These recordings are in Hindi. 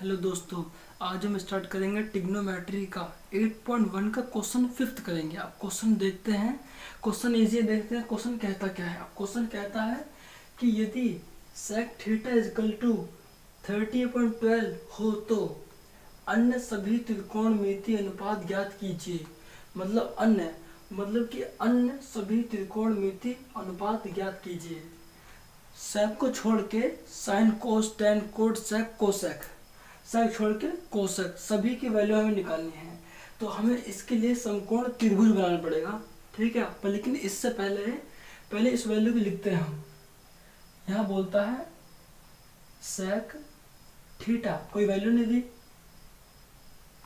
हेलो दोस्तों। आज हम स्टार्ट करेंगे ट्रिग्नोमेट्री का 8.1 का क्वेश्चन फिफ्थ करेंगे। आप क्वेश्चन देखते हैं, क्वेश्चन इजी देखते हैं। क्वेश्चन कहता क्या है? अब क्वेश्चन कहता है कि यदि sec थीटा इजकल टू 30/12 हो तो अन्य सभी त्रिकोणमितीय अनुपात ज्ञात कीजिए। मतलब अन्य सभी त्रिकोणमितीय अनुपात ज्ञात कीजिए। सेक को छोड़ के sine cos tan cot sec cosec, sec छोड़ के कोसेक, सभी की वैल्यू हमें निकालनी है। तो हमें इसके लिए समकोण त्रिभुज बनाना पड़ेगा, ठीक है। पर लेकिन इससे पहले इस वैल्यू को लिखते हैं हम। यहाँ बोलता है सेक थीटा, कोई वैल्यू नहीं दी,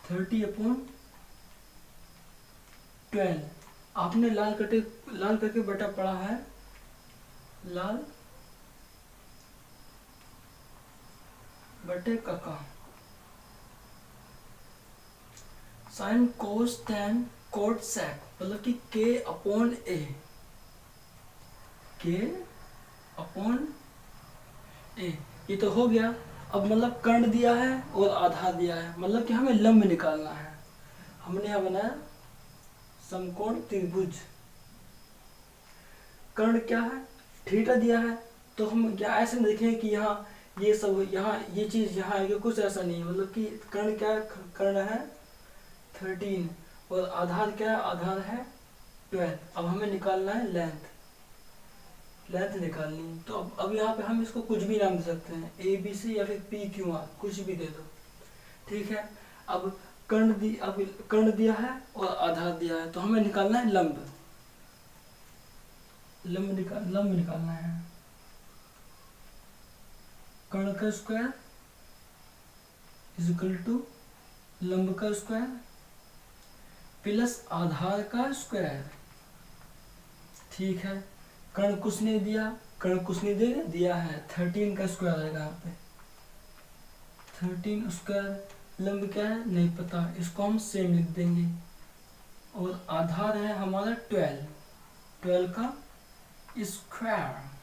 30/12। आपने लाल करके बटा पढ़ा है, लाल बटे कका, sine cos tan cot sec, मतलब कि k/a, ये तो हो गया। अब मतलब कर्ण दिया है और आधार दिया है, मतलब कि हमें लंब निकालना है। हमने यहाँ बनाया समकोण त्रिभुज। कर्ण क्या है? थीटा दिया है। तो हम क्या ऐसे देखें कि यहाँ ये सब, यहाँ ये चीज यहाँ आएगी, कुछ ऐसा नहीं है। मतलब कि कर्ण क्या है? कर्ण है 13 और आधार क्या है? आधार है 12। अब हमें निकालना है लेंथ निकालनी। तो अब यहाँ पे हम इसको कुछ भी नाम दे सकते हैं, ABC या फिर PQR, कुछ भी दे दो, ठीक है। अब कर्ण दिया है और आधार दिया है, तो हमें निकालना है लंब निकालना है। कर्ण का स्क्वायर इक्वल टू लंब का स्क्वायर प्लस आधार का स्क्वायर, ठीक है। कर्ण कुछ नहीं दिया है, 13 का स्क्वायर आएगा यहाँ पे, 13 स्क्वायर। लंब क्या है? नहीं पता, इसको हम सेम लिख देंगे। और आधार है हमारा 12 का स्क्वायर।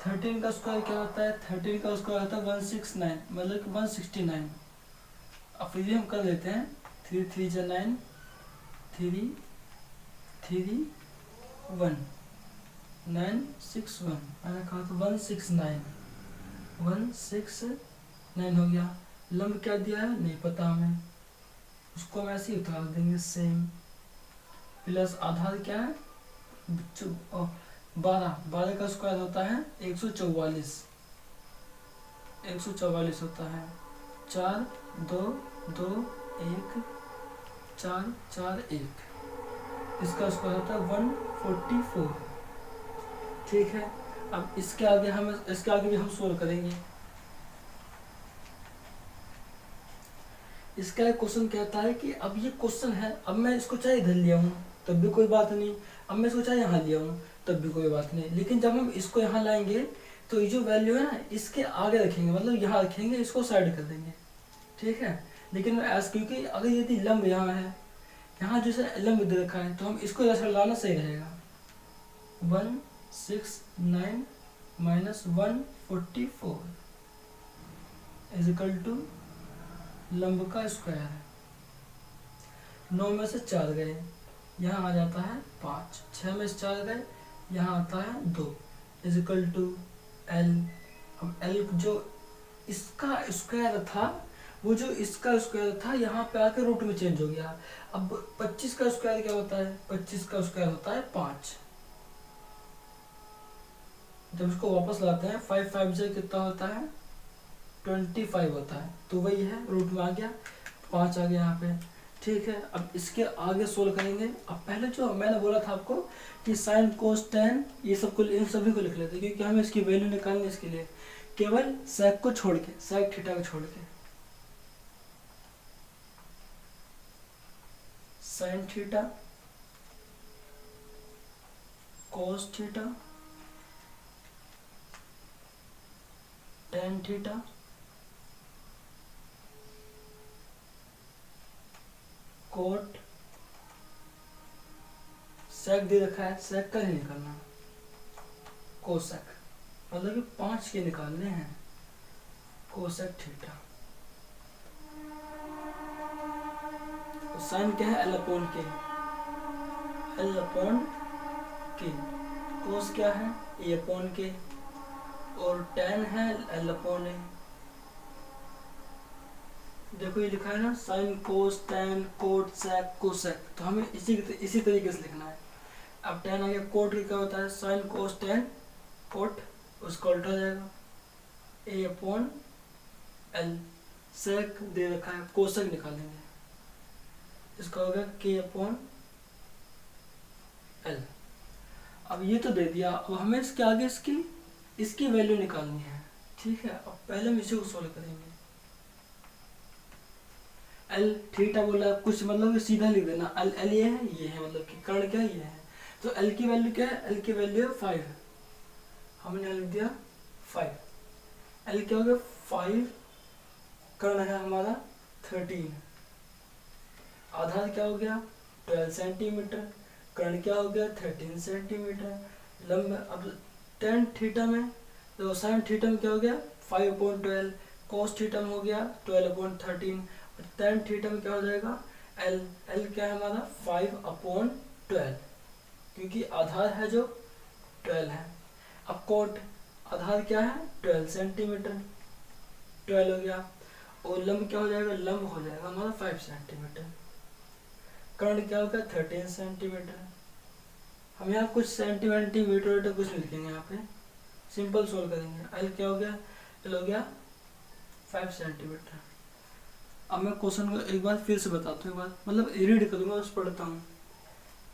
13 का स्क्वायर क्या होता है? 13 का स्क्वायर होता है 169, मतलब कि 169। अब फिर हम कर लेते हैं, 3 3 जा 9, 3 3 1 961, मैंने कहा था 169 हो गया। लंब क्या दिया है? नहीं पता हमें, उसको हम ऐसे ही उतार देंगे सेम। प्लस आधार क्या है? 12 का स्क्वायर होता है 144 होता है। 4 2 2 1 4 4 1, इसका स्क्वायर होता है 144, ठीक है। अब इसके आगे भी हम सोल्व करेंगे। इसका एक क्वेश्चन कहता है कि अब ये क्वेश्चन है, अब मैं इसको चाहे इधर लिया हूँ तब भी कोई बात नहीं, अब मैं इसको चाहे यहाँ लिया हूँ तब भी कोई बात नहीं। लेकिन जब हम इसको यहाँ लाएंगे तो ये जो वैल्यू है ना, इसके आगे रखेंगे, मतलब यहाँ रखेंगे, इसको साइड कर देंगे, ठीक है। लेकिन क्योंकि अगर यदि लंब यहाँ है, यहाँ जो लंब दे रखा है, तो हम इसको ऐसा लाना सही रहेगा। 169 माइनस 144 इजिकल टू लंब का स्क्वायर है। 9 में से 4 गए, यहाँ आ जाता है 5। 6 में से 4 गए, यहाँ आता है 2 इजिकल टू L। अब L जो इसका स्क्वायर था, वो जो इसका स्क्वायर था यहाँ पे आकर रूट में चेंज हो गया। अब 25 का स्क्वायर क्या होता है? 25 का स्क्वायर होता है 5। जब इसको वापस लाते हैं, 5 5 से कितना होता है? 25 होता है, तो वही है, रूट में आ गया, 5 आ गया यहाँ पे, ठीक है। अब इसके आगे सोल्व करेंगे। अब पहले जो मैंने बोला था आपको कि साइन कोस टेन, ये सब को, इन सभी को लिख लेते हैं, क्योंकि हमें इसकी वैल्यू निकालनी है। इसके लिए केवल सेक को छोड़ के, सेक थीटा को छोड़ के, sine theta cos theta tan theta cot sec दे रखा है, सेक का नहीं निकालना, कोसेक, मतलब कि 5 के निकालने हैं, कोसेक थीटा। तो साइन क्या है, एल अपॉन के, एल अपॉन के। कोस क्या है, ए अपॉन के, और टेन है एल अपॉन ए। देखो ये लिखा है ना, sine cos tan cot sec cosec, तो हमें इसी तरीके से लिखना है। अब टेन आ गया, कोट क्या होता है, साइन कोस टेन कोट, उसका उल्टा हो जाएगा ए अपॉन एल। सेक दे रखा है, कोसेक निकालेंगे, इसका होगा के अपॉन एल। अब ये तो दे दिया, अब हमें इसके आगे इसकी वैल्यू निकालनी है, ठीक है। अब पहले हम इसे को सोल्व करेंगे। एल थीटा बोला कुछ, मतलब कि सीधा लिख देना, एल एल ये है मतलब कि कर्ण क्या ये है। तो एल की वैल्यू क्या है, एल की वैल्यू है 5, हमने लिख दिया 5। एल क्या हो गया 5, कर्ण है हमारा 13, आधार क्या हो गया 12 सेंटीमीटर, कर्ण क्या हो गया 13 सेंटीमीटर, लंब। अब टेन थीटा में, तो साइन थीटा में क्या हो गया 5/12, कोस थीटा में हो गया 12/13, और टेन थीटा में क्या हो जाएगा एल, एल क्या है हमारा 5/12, क्योंकि आधार है जो 12 है। अब कोट आधार क्या है 12 सेंटीमीटर, 12 हो गया, और लंब क्या हो जाएगा, लंब हो जाएगा हमारा 5 सेंटीमीटर, कर्ण क्या होगा 13 सेंटीमीटर। हम यहाँ कुछ सेंटीमीटर कुछ नहीं लिखेंगे, यहाँ पे सिंपल सोल्व करेंगे। एल क्या हो गया, एल हो गया 5 सेंटीमीटर। अब मैं क्वेश्चन को एक बार फिर से बताता हूँ, एक बार मतलब रीड करूँगा, उस पढ़ता हूँ।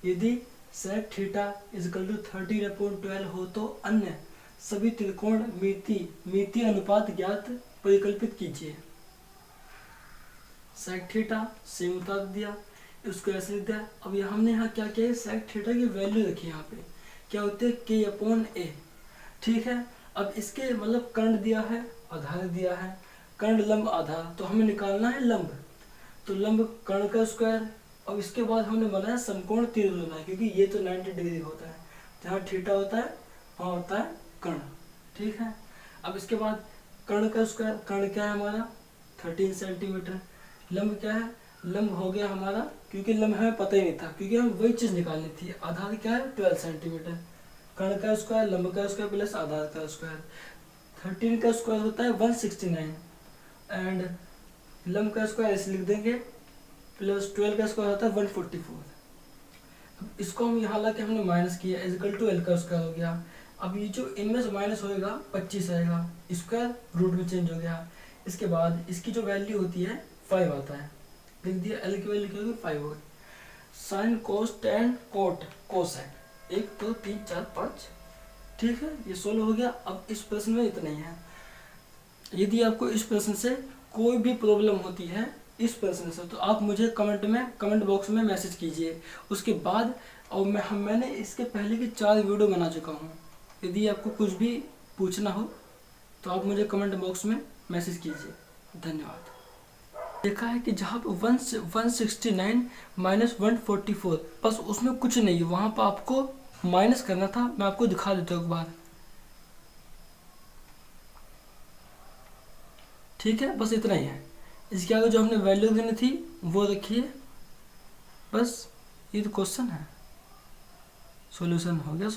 यदि सेक थीटा इजकल टू 13/12 हो तो अन्य सभी त्रिकोण मिति अनुपात ज्ञात परिकल्पित कीजिए। सेक थीटा सेम बता दिया, उसको ऐसे लिख दिया। अब हमने यहाँ क्या किया है, सेक थीटा की वैल्यू रखी है, यहाँ पे क्या होते हैं के अपॉन ए, ठीक है। अब इसके मतलब कर्ण दिया है, आधार दिया है, कर्ण लंब आधार, तो हमें निकालना है लंब, तो लंब कर्ण का स्क्वायर। अब इसके बाद हमने बनाया समकोण त्रिभुज बनाया, क्योंकि ये तो 90 डिग्री होता है, जहाँ थीटा होता है वहाँ होता है कर्ण, ठीक है। अब इसके बाद कर्ण का स्क्वायर, कर्ण क्या है हमारा 13 सेंटीमीटर, लंब क्या है, लंब हो गया हमारा, क्योंकि लंब हमें पता ही नहीं था, क्योंकि हम वही चीज़ निकालनी थी। आधार क्या है 12 सेंटीमीटर, कर्ण का स्क्वायर, लंब का स्क्वायर प्लस आधार का स्क्वायर। 13 का स्क्वायर होता है 169, एंड लंब का स्क्वायर ऐसे लिख देंगे, प्लस 12 का स्क्वायर होता है 144। अब इसको हम यहाँ ला के हमने माइनस किया, इजकल टू एल का स्क्वायर हो गया। अब ये जो इनमें से माइनस होएगा 25 आएगा, स्क्वायर रूट में चेंज हो गया। इसके बाद इसकी जो वैल्यू होती है 5 आता है, लिख दिया, एल की वैल्यू क्या होगी 5 होगी। Sign cos tan coat cosec 1 2 3 4 5, ठीक है, ये 16 हो गया। अब इस प्रश्न में इतना ही है। यदि आपको इस प्रश्न से कोई भी प्रॉब्लम होती है इस प्रश्न से, तो आप मुझे कमेंट बॉक्स में मैसेज कीजिए। उसके बाद और मैंने इसके पहले की 4 वीडियो बना चुका हूँ, यदि आपको कुछ भी पूछना हो तो आप मुझे कमेंट बॉक्स में मैसेज कीजिए। धन्यवाद। देखा है कि जहाँ पे 169 माइनस 144, बस उसमें कुछ नहीं है, वहाँ पर आपको माइनस करना था। मैं आपको दिखा देता हूँ एक बार, ठीक है, बस इतना ही है। इसके आगे जो हमने वैल्यू देनी थी वो रखिए, बस ये तो क्वेश्चन है, सॉल्यूशन हो गया।